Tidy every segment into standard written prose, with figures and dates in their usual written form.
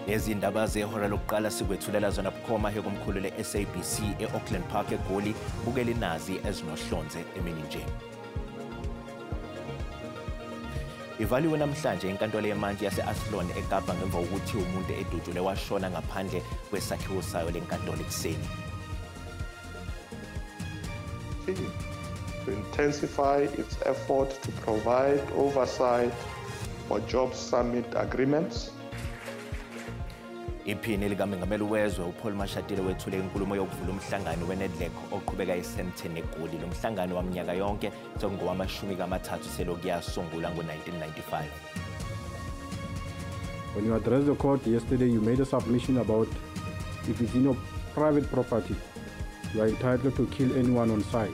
Lezi ndaba zehora lokuqala sikwethulela zona bukhoma hekomkhulu le-SABC e-Auckland Park eGoli, bukela inazi ezinohlonze emini nje. Ivaliwe namhlanje inkantolo yemantshi yase-Athlone eKapa ngemva kokuthi umuntu edutshulwe washona ngaphandle kwesakhiwo sayo lenkantolo ekuseni. To intensify its effort to provide oversight for Jobs Summit agreements. Iphini likaMengameli wezwe uPaul Mashatile wethule inkulumo yokuvula umhlangano weNedlac oqhubeka eSandton eGoli. Lo mhlangano waminyaka yonke sokungowama-30 selokhu yasungulwa ngo-1995. When you addressed the court yesterday, you made a submission about if it's in your private property, you are entitled to kill anyone on site.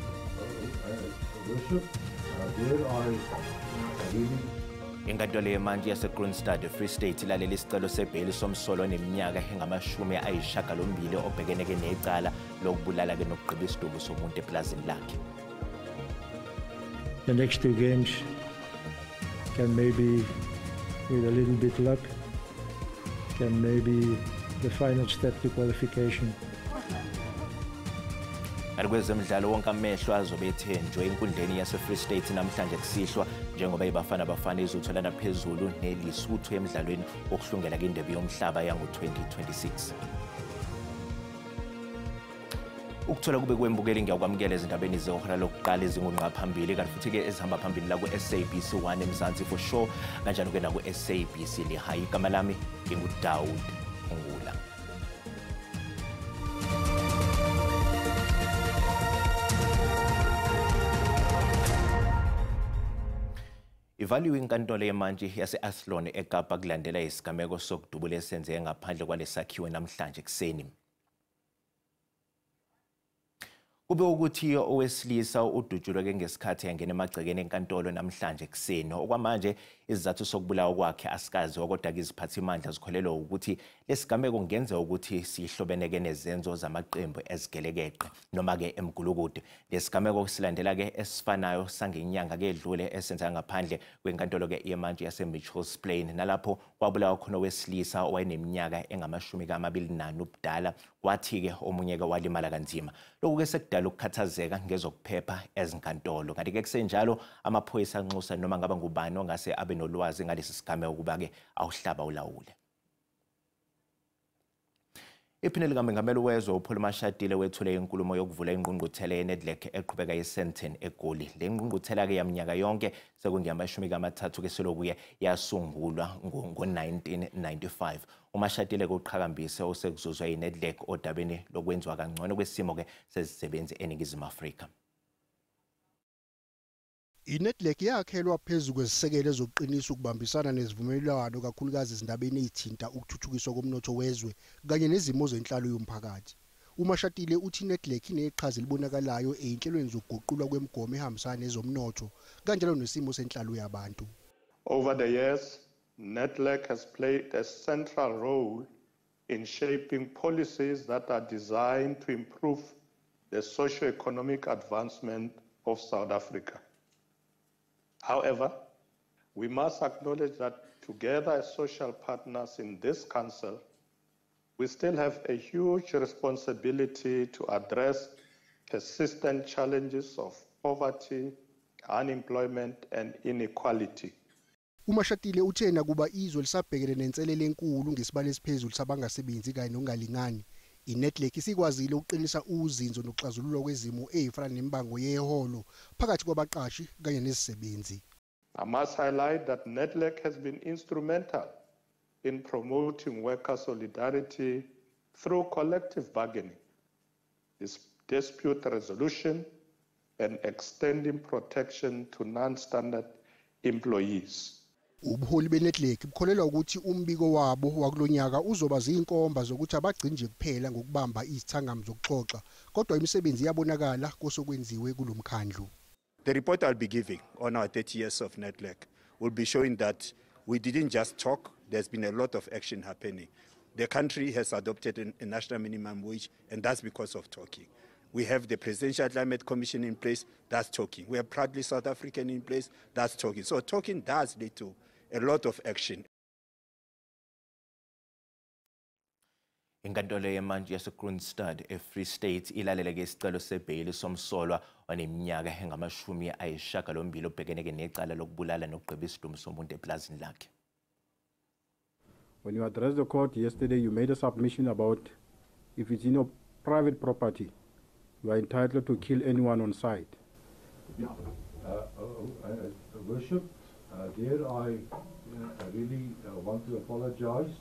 Inkantolo yemantshi yaseKroonstad Free State ilalele isicelo sebheli somsolo oneminyaka engama-80 obhekeneke necala lokubulala nokugqiba isidumo somuntu eplazini lakhe. The next two games can maybe, with a little bit luck, can maybe the final step to qualification. Kwezemidlalo wonke amehlo azobe ethenjwe enkundleni yase-Free State namhlanje kusihlwa njengoba iBafana izotholana phezulu neLesotho emidlalweni wokuhlungela kwindebe yomhlaba yango-2026. Ukuthola kube kwembukeli ngiyakwamukela ezindabeni zehora lokuqala ezingunqa phambili kanti futhi-ke ezihamba phambili la ku-SABC 1 eMzansi for sure kanjani-ke naku-SABC Lihayi. Igama lami nginguDaud Ngula. Ivaliwe inkantolo yemantshi yase-Athlone eKapa kulandela isigameko sokudubula esenzeke ngaphandle kwalesakhiwo namhlanje kuseni. Kube ukuthi owesilisa udutshulwe ngesikhathi yangena emagcekeni enkantolo namhlanje kuseni. Okwamanje izizathu sokubulawa kwakhe asikazi, kodwa-ke iziphathimandla zikholelwa ukuthi lesigameko kungenza ukuthi sihlobeneke nezenzo zamaqembu ezigelekeqe noma-ke emgulukude. Lesigameko silandela-ke esifanayo sangenyanga edlule esenzeka ngaphandle kwenkantolo-ke yemantshi yase-Mitchells Plain, nalapho kwabulawa khona owesilisa owayeneminyaka engama-24 ubudala, kwathi-ke omunye-ke walimala kanzima. Lokhu-ke sekudala ukukhathazeka ngezokuphepha ezinkantolo. Kanti-ke kusenjalo amaphoyisa anxusa noma ngaba ngubani ongase abe nolwazi ngalesi sigameko ukuba-ke awuhlaba ulawule. Iphini likaMengameli wezwe uPaul Mashatile wethule inkulumo yokuvula ingqungquthela yeNedlac eqhubeka eSandton eGoli. Le ngqungquthela-ke yaminyaka yonke sekungama-30 selokhu yasungulwa ngo-1995. uMashatile uqhakambise osekuzuzwa yiNedlac odabeni lokwenziwa kangcono kwesimo-ke sezisebenzi eNingizimu Afrika. INedlac yakhelwa phezu kwezisekelo ezokuqinisa ukubambisana nezivumelwano kakhulukazi ezindabeni ezithinta ukuthuthukiswa komnotho wezwe kanye nezimo zenhlalo yomphakathi. uMashatile uthi iNedlac ineqhaza elibonakalayo eyinhlelweni zokuguqulwa kwemigomo ehambisana nezomnotho kanjalo nesimo senhlalo yabantu. Over the years, Nedlac has played a central role in shaping policies that are designed to improve the socio-economic advancement of South Africa. However, we must acknowledge that together as social partners in this council, we still have a huge responsibility to address persistent challenges of poverty, unemployment, and inequality. uMashatile uthena kuba izwe lisabhekene nenselele enkulu ngesibalo esiphezulu sabangasebenzi kanye nokungalingani. iNedlac isikwazile ukuqinisa uzinzo nokuxazululwa kwezimo ezifana nembango yeholo phakathi kwabaqashi kanye nezisebenzi. I must highlight that Nedlac has been instrumental in promoting worker solidarity through collective bargaining, dispute resolution, and extending protection to non-standard employees. Ubuholi beNedlac bukholelwa ukuthi umbiko wabo wakulonyaka uzoba zinkomba zokuthi abagcinje kuphela ngokubamba izithangami zokuxoxa, kodwa imisebenzi yabonakala kosokwenziwe kulomkhandlu. The report I'll be giving on our 30 years of Nedlac will be showing that we didn't just talk, there's been a lot of action happening. The country has adopted a national minimum wage, and that's because of talking. We have the Presidential Climate Commission in place, that's talking. We have Proudly South African in place, that's talking. So talking does lead to a lot of action. Inkantolo yemanje yaseKroonstad eFree State ilaleleke isicelo sebheyili somsolwa oneminyaka engama-80 obhekene necala lokubulala nokugqiba isidumbu somuntu eplazini lakhe. When you addressed the court yesterday, you made a submission about if it's in your private property, you are entitled to kill anyone on sight. Yeah. Worship, there I really want to apologize.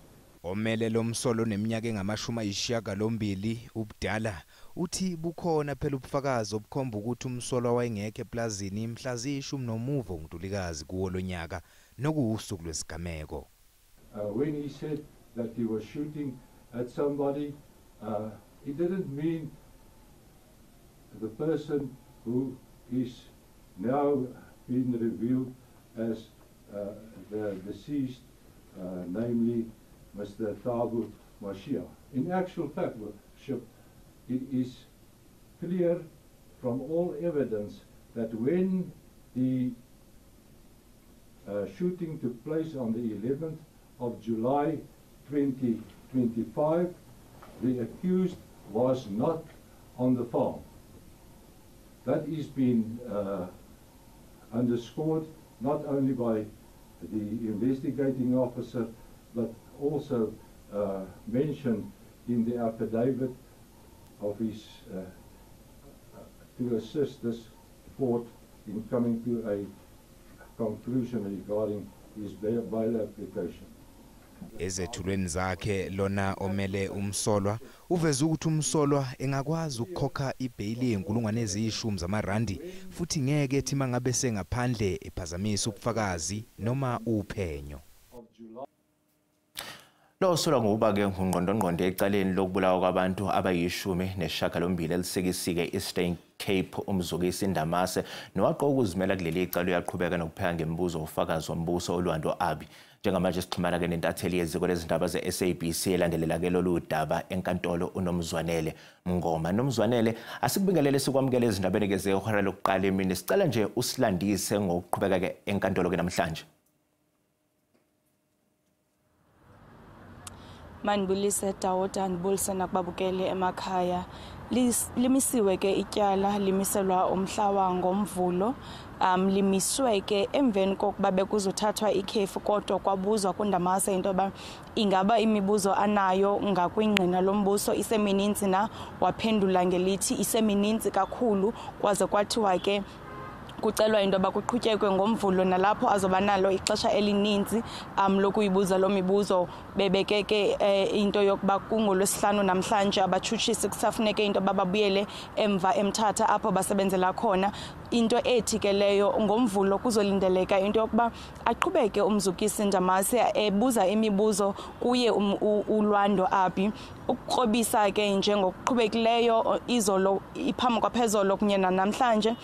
Omele lomsolo neminyaka engama-80 ubudala uthi bukhona phela ubufakazi obukhomba ukuthi umsolo wayengekho eplazini mhla ziyishumi uNtulikazi kuwo lonyaka nokuwusuku lwesigameko. When he said that he was shooting at somebody, it didn't mean the person who is now being revealed as the deceased, namely Mr. Thabo Mashia. In actual fact, it is clear from all evidence that when the shooting took place on the 11th of July 2025, the accused was not on the farm. That is been underscored not only by the investigating officer, but also mentioned in the affidavit of his to assist this court in coming to a conclusion regarding his bail application. Ezethulweni zakhe lona omele umsolwa uveza ukuthi umsolwa engakwazi ukukhokha ibhayili yenkulungwane eziyishumi zamarandi futhi ngeke ethi mangabe sengaphandle ephazamisa ubufakazi noma uphenyo. Lo solwa ngokuba-ke ngungqondongqondo ecaleni lokubulawa kwabantu abayishumi elisekisike Eastern Cape umzukisi Ndamase nowaqoka ukuzimela kuleli cala uyaqhubeka nokupheka ngemibuzo ufakazi wombuso uLwando Abi. Njengamanje sixhumana-ke nentatheli yeziko lezindaba ze-SABC elandelela-ke lolu daba enkantolo uNomzwanele Mngoma. Nomzwanele, asikubingelele sikwamukele ezindabeni-ke zehora lokuqala emini. Sicela nje usilandise ngokuqhubeka-ke enkantolo-ke namhlanje. Manibulise Dawota ngibulise nakubabukele emakhaya. Limisiwe ke ityala limiselwa umhla ngomvulo. Limiswe ke emveni kokuba bekuzothathwa ikhefu kodwa kwabuzwa kuNdamase into yoba ingaba imibuzo anayo ngakwingqina lombuso isemininzi na, waphendula ngelithi isemininzi kakhulu kwaze kwathiwa ke kucelwa into yoba kuqhutyekwe ngomvulo nalapho azoba nalo ixesha elininzi lokuyibuza lo mibuzo. Bebeke ke into yokuba kungolwesihlanu namhlanje abatshutshisi kusafuneke into yoba babuyele emva eMthatha apho basebenzela khona. Into ethi ke leyo ngomvulo kuzolindeleka into yokuba aqhubeke umzukisi Ndamase ebuza imibuzo kuye uLwando Abi ukukrobisa ke njengokuqhubekileyo izolo iphambi kwaphezolo kunye namhlanje.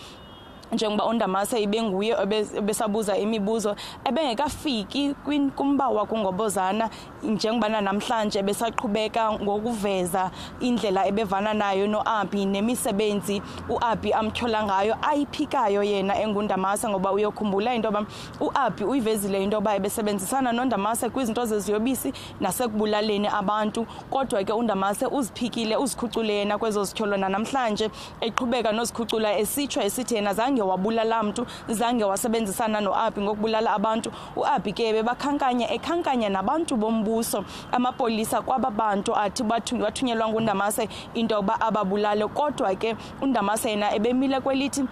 Njengoba uNdamase ibenguye obesabuza imibuzo ebengekafiki kumbawa kungobozana njengoba namhlanje besaqhubeka ngokuveza indlela ebevana nayo noAbi nemisebenzi uAbi amthola ngayo ayiphikayo yena enguNdamase ngoba uyokhumbula into yoba uAbi uyivezile into yoba ebesebenzisana noNdamase kwizinto zeziyobisi nasekubulaleni abantu kodwa ke uNdamase uziphikile uzikhucule yena kwezo zityholo namhlanje eqhubeka nozikhucula esitsho esithi yena zange wabulala mntu zange wasebenzisana noAbi ngokubulala abantu. uAbi ke ekhankanya nabantu bombuso amapolisa kwababantu athi wathunyelwa nguNdamase into yoba ababulale kodwa ke uNdamase yena ebemile kwelithi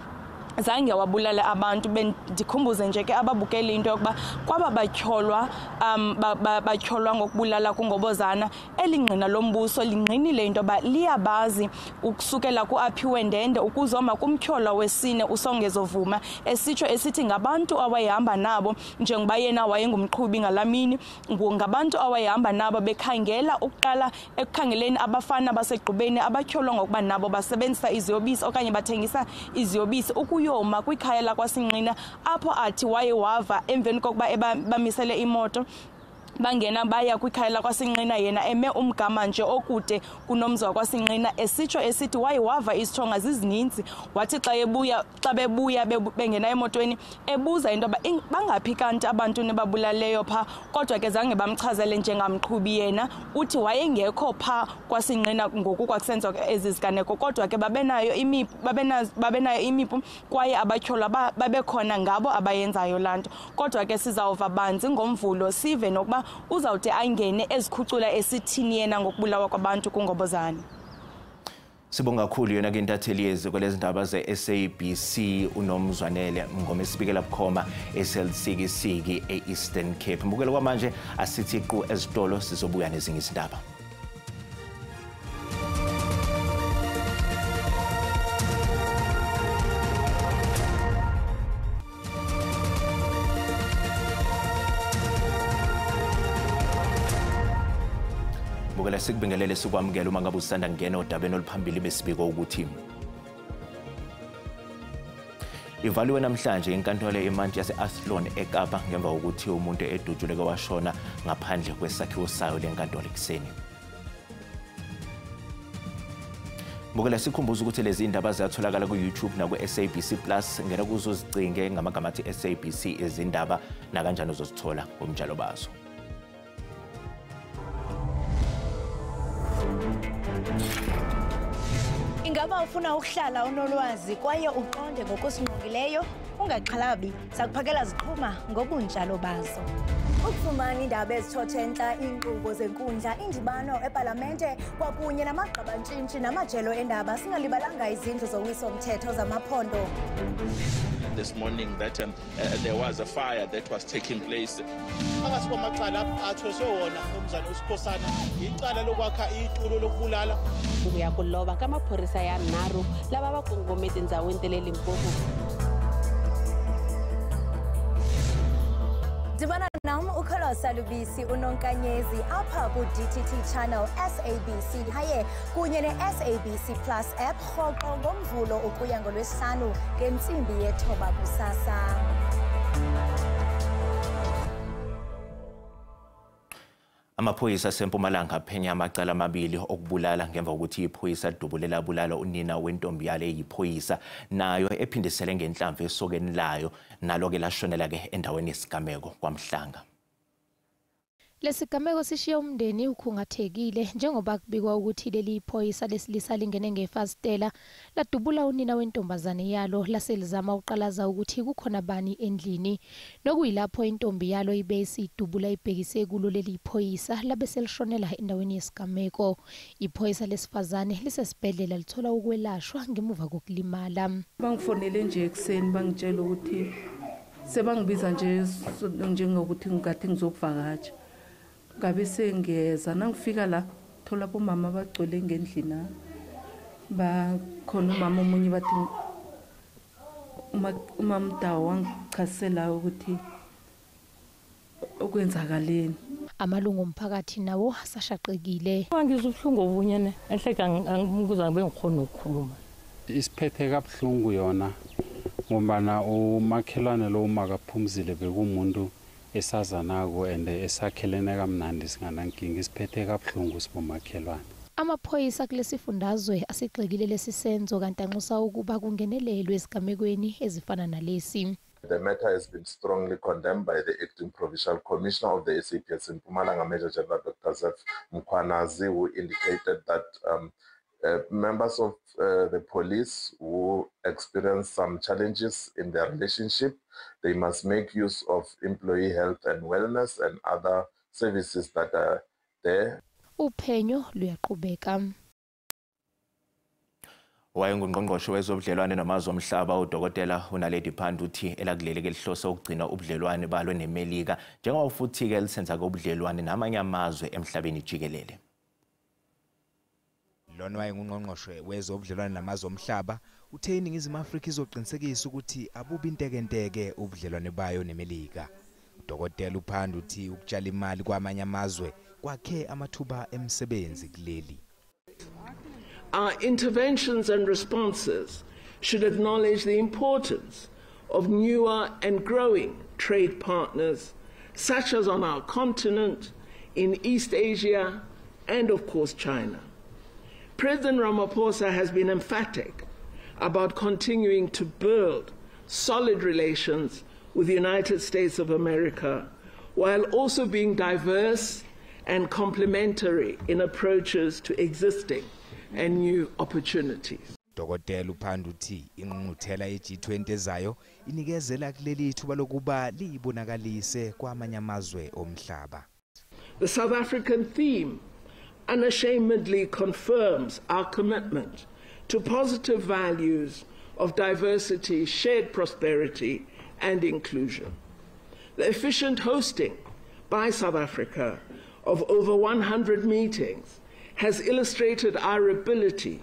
zange wabulala abantu. Bendikhumbuze nje ke ababukeli into yokuba kwaba batyholwa ngokubulala kungobozana elingqina lombuso lingqinile into yoba liyabazi ukusukela kuAphiwe Ndende ukuzoma kumtyholwa wesine uSongezovuma esitsho esithi ngabantu awayehamba nabo njengoba yena wayengumqhubi ngalamini ngabantu awayehamba nabo bekhangela ukuqala ekukhangeleni abafana basegqubeni abatyholwa ngokuba nabo basebenzisa iziyobisi okanye bathengisa iziyobisi ukuyoma kwikhaya lakwaSinqina apho athi waye wava emveni kokuba bamisele imoto bangena baya kwikhaya lakwaSinqina yena eme umgama nje okude kunomzi wakwaSinqina esitsho esithi wayewava isithonga zizininzi wathi xa bebuya bengena emotweni ebuza into bangaphi kanti abantu nebabulaleyo pha kodwa ke zange bamchazele njengamqhubi yena uthi wayengekho pha kwaSinqina ngoku kwakusenza ezi ziganeko kodwa ke babenayo imipu kwaye abatyholwa babekhona ngabo abayenzayo lanto kodwa ke sizawuva banzi ngomvulo sive nokuba uzawude angene ezikhucula esithini yena ngokubulawa kwabantu kuNgobozane. Sibonga kakhulu yona ke intatheli yeziko lezindaba ze-SABC uNomzwanele ngomesibikela bukhoma eSelsikisiki e-Eastern Cape. Mbukelo kwamanje asithi qhu ezitolo sizobuya nezinye izindaba. Bukela sikubingelele sikwamukela uma ngabe usanda ngena odabeni oluphambili besibiko ukuthi ivaliwe namhlanje inkantolo eMantshi yase-Athlone eKapa ngemva kokuthi umuntu edutshuleke washona ngaphandle kwesakhiwo sayo lenkantolo ekuseni. Bukela sikhumbuza ukuthi lezi indaba ziyatholakala ku-YouTube naku-SABC Plus ngena kuzo zicinge ngamagama athi SABC izindaba nakanjani uzozithola ngomjalo bazo. Ingaba ufuna ukuhlala unolwazi kwaye uqonde ngokusingqongileyo ungaxhalabi sakuphakela ziqhuma ngobunjalo bazo. Ukufumana indaba ezithothenhla iinkqubo zenkundla indibano epalamente kwakunye namagqabantshintshi namajelo endaba singalibalanga izindlu zowiso-mthetho zamaphondo. This morning that there was a fire that was taking place. Phakathi kwamacala athoswe wona uMzana uSikhosana icala lokwakha iculo lokubulala. Kuya kuloba kamaphorisa ya 3 lava va kongomete endhawini ta le Limpopo. Dibana nam uKholosa Lubisi uNonkanyezi apha ku-DTT channel SABC haye kunye ne-SABC Plus app rhoqo ngomvulo ukuya ngoLwesihlanu ngentsimbi ye-9 kusasa. Amaphoyisa aseMpumalanga aphenya amacala amabili okubulala ngemva kokuthi iphoyisa lidubulela bulala unina wentombi yale eyiphoyisa nayo ephindisele ngenhlamvu esokeni layo nalo ke lashonela ke endaweni yesigameko kwaMhlanga. Lesigameko sishiye umndeni ukhungathekile njengoba kubikwa ukuthi leli iphoyisa lesilisa lingene ngefastela ladubula unina wentombazane yalo laselizama uqalaza ukuthi kukhona bani endlini nokuyilapho intombi yalo ibe isidubula ibhekise kulo leli iphoyisa labe selishonela endaweni yesigameko. Iphoyisa lesifazane lisesibhedlela lithola ukwelashwa ngemuva kokulimala. Bangifonele nje ekseni bangitshela ukuthi sebangibiza nje njengokuthi ngathi ngizokuvakatsha. Ngabe sengeza nangifika la thola bomama bagcwele ngendlini bakhona umama omunye bathi umamdawo wangichasela ukuthi okwenzakaleni. Amalungu omphakathi nawo asashaqekile. Ngizwe ubuhlungu obunyene ehleka angikuza bengikhona ukukhuluma. Isiphethe kabuhlungu yona ngoba umakhelwane lo makaphumzile bekumuntu esazanako ende esakhelene kamnandi singanankinga isiphethe kabuhlungu sibomakhelwane. Amaphoyisa kulesifundazwe asigxekile lesisenzo kanti anxusa ukuba kungenelelwe esigamekweni ezifana nalesi. The matter has been strongly condemned by the acting provincial commissioner of the SAPS in Mpumalanga, Major General Dr. Zef Mkhwanazi, who indicated that members of the police who experience some challenges in their relationship, they must make use of employee health and wellness and other services that are there. Uphenyo luyaqhubeka. Wayengungqongqoshe wezobudlelwane namazwe omhlaba uDokotela uNaledi Pandor uthi elakuleli ke lihlose ukugcina ubudlelwane balo neMelika njengoba futhi ke lisenza ke ubudlelwane namanye amazwe emhlabeni jikelele. Lona wayengungqongqoshe wezobudlelwane namazwe omhlaba uthe iNingizimu Afrika izoqinisekisa ukuthi abubi intekenteke ubudlelwane bayo neMelika. uDokotela uPandor uthi ukutshala imali kwamanye amazwe kwakhe amathuba emsebenzi kuleli. Our interventions and responses should acknowledge the importance of newer and growing trade partners such as on our continent, in East Asia, and of course China. President Ramaphosa has been emphatic about continuing to build solid relations with the United States of America, while also being diverse and complementary in approaches to existing and new opportunities. Dr. Uphandu uthi ingqungquthela ye-G20 ezayo inikezela kuleli ithuba lokuba liyibonakalise kwamanye amazwe omhlaba. The South African theme unashamedly confirms our commitment to positive values of diversity, shared prosperity, and inclusion. The efficient hosting by South Africa of over 100 meetings has illustrated our ability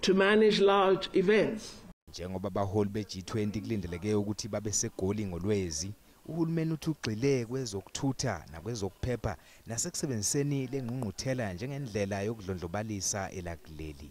to manage large events. Njengoba abaholi be-G20 kulindeleke ukuthi babe segoli ngolwezi, uhulumeni uthi ugxile kwezokuthutha nakwezokuphepha nasekusebenziseni lengqungquthela njengendlela yokudlondlobalisa elakuleli.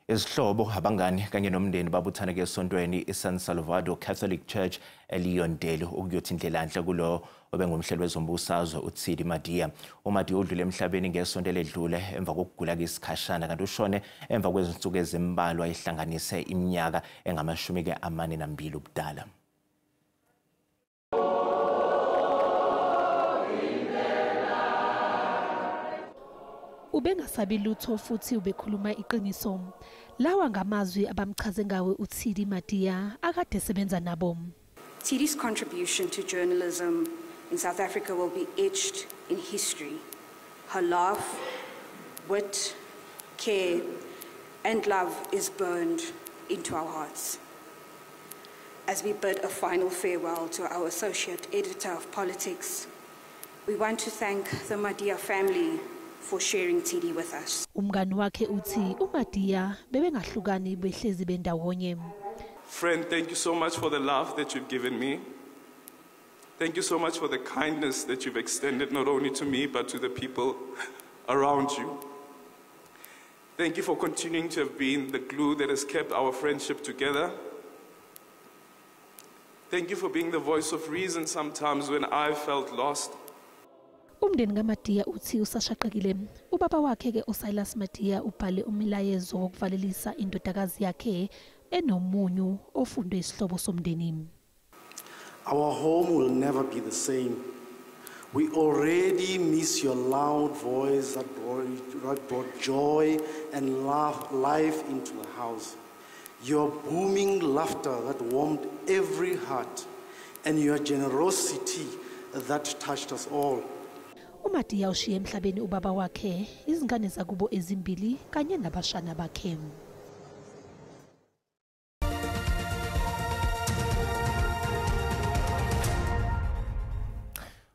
Izihlobo abangani kanye nomndeni babuthana ke esontweni iSan Salvador Catholic Church eLeondale ukuyothi indlelanhle kulo obengumhleli wezombusazwe uTsidi Madia. uMadia udlule emhlabeni ngesonto eledlule emva kokugula kwesikhashana kanti ushone emva kwezinsuku ezimbalwa ehlanganise iminyaka engama-42 ubudala. Ubengasabi lutho futhi ubekhuluma iqiniso. Lawa ngamazwi abamchaze ngawe uTsidi Madia akade sebenza nabo. Tsidi's contribution to journalism in South Africa will be etched in history. Her laugh, wit, care, and love is burned into our hearts. As we bid a final farewell to our associate editor of politics, we want to thank the Madia family for sharing Tsidi with us. Umngani wakhe uthi uMadia bebengahlukani behlezi bendawonye. Friend, thank you so much for the love that you've given me. Thank you so much for the kindness that you've extended not only to me but to the people around you. Thank you for continuing to have been the glue that has kept our friendship together. Thank you for being the voice of reason sometimes when I felt lost. Umndeni kaMadia uthi usashaqekile. Ubaba wakhe ke uSilas Madia ubhale umilayezo wokuvalelisa indodakazi yakhe enomunyu ofundwe isihlobo somndeni. Our home will never be the same. We already miss your loud voice that brought joy and life into the house. Your booming laughter that warmed every heart, and your generosity that touched us all. uMadia ushiye emhlabeni ubaba wakhe, izingane zakubo ezimbili kanye nabashana bakhe.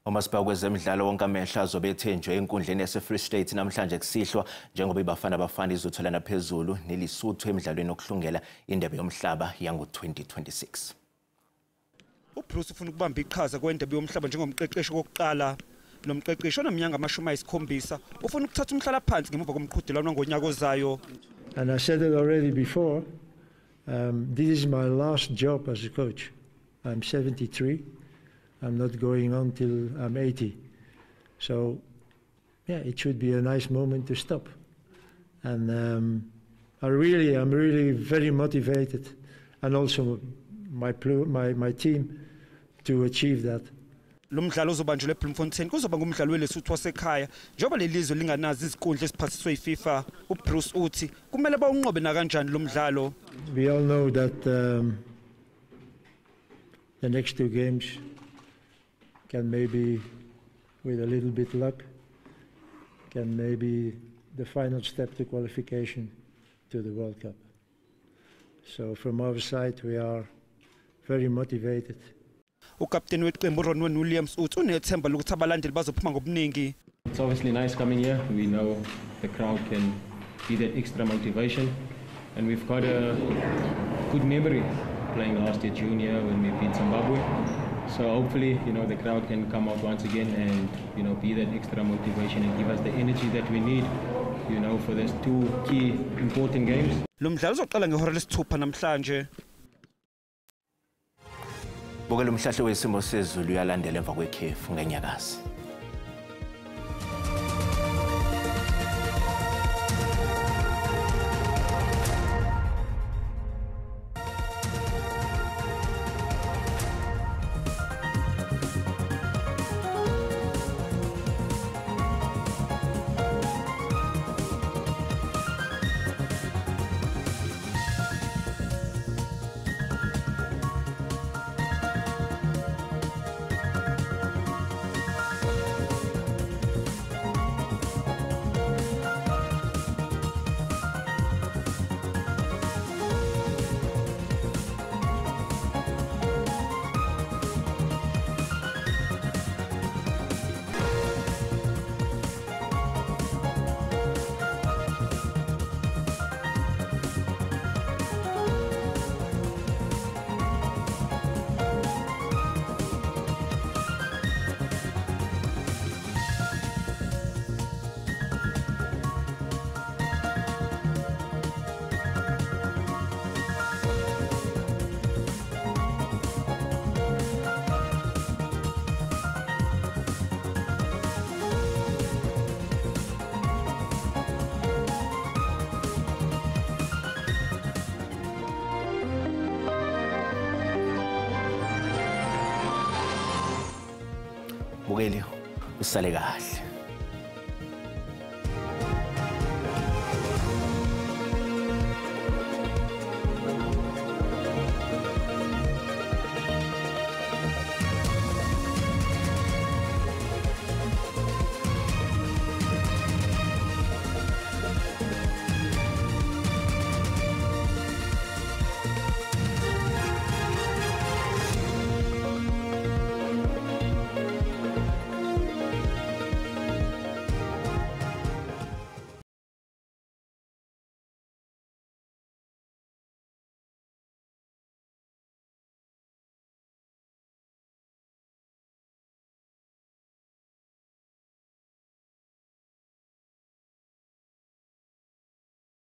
Umasipala kwezemidlalo wonke amehla azobethenjwe enkundleni yase-Free State namhlanje kusihlwa njengoba iBafana Bafana izotholana phezulu neLesotho emidlalweni okuhlungela indebe yomhlaba yango-2026. uBruce ufuna ukubamba iqhaza kwendebe yomhlaba njengomqeqeshi kokuqala. Lo mqeqeshi oneminyaka ama-70 ufuna ukuthatha umhlala phansi ngemuva komqhudelwano ngonyaka ozayo. And I said it already before, this is my last job as a coach. I'm 73. I'm not going on till I'm 80. So, yeah, it should be a nice moment to stop. And I'm really very motivated, and also my team to achieve that. Lo mdlalo ozobanjelwe eBloemfontein kuzoba ngumdlalo weLesotho wasekhaya njengoba lelizwe linganazi izinkundla eziphasiswe yiFIFA. uBruce uthi kumele bawunqobe na kanjani lo mdlalo. We all know that the next two games can maybe, with a little bit luck, can maybe the final step to qualification to the World Cup. So from our side we are very motivated. Ukapteni weqembu Ronwen Williams uthi unethemba lokuthi abalandeli bazophuma ngobuningi. It's obviously nice coming here. We know the crowd can be that extra motivation, and we've got a good memory playing last year junior when we beat Zimbabwe. So hopefully, the crowd can come out once again and, be that extra motivation and give us the energy that we need, for these two key important games. Lo mdlalo uzoqala ngehora lesithupha namhlanje. Bukela umhlahlo wesimo sezulu uyalandela emva kwekhefu ngenyakazi. Bukeli usale kahle.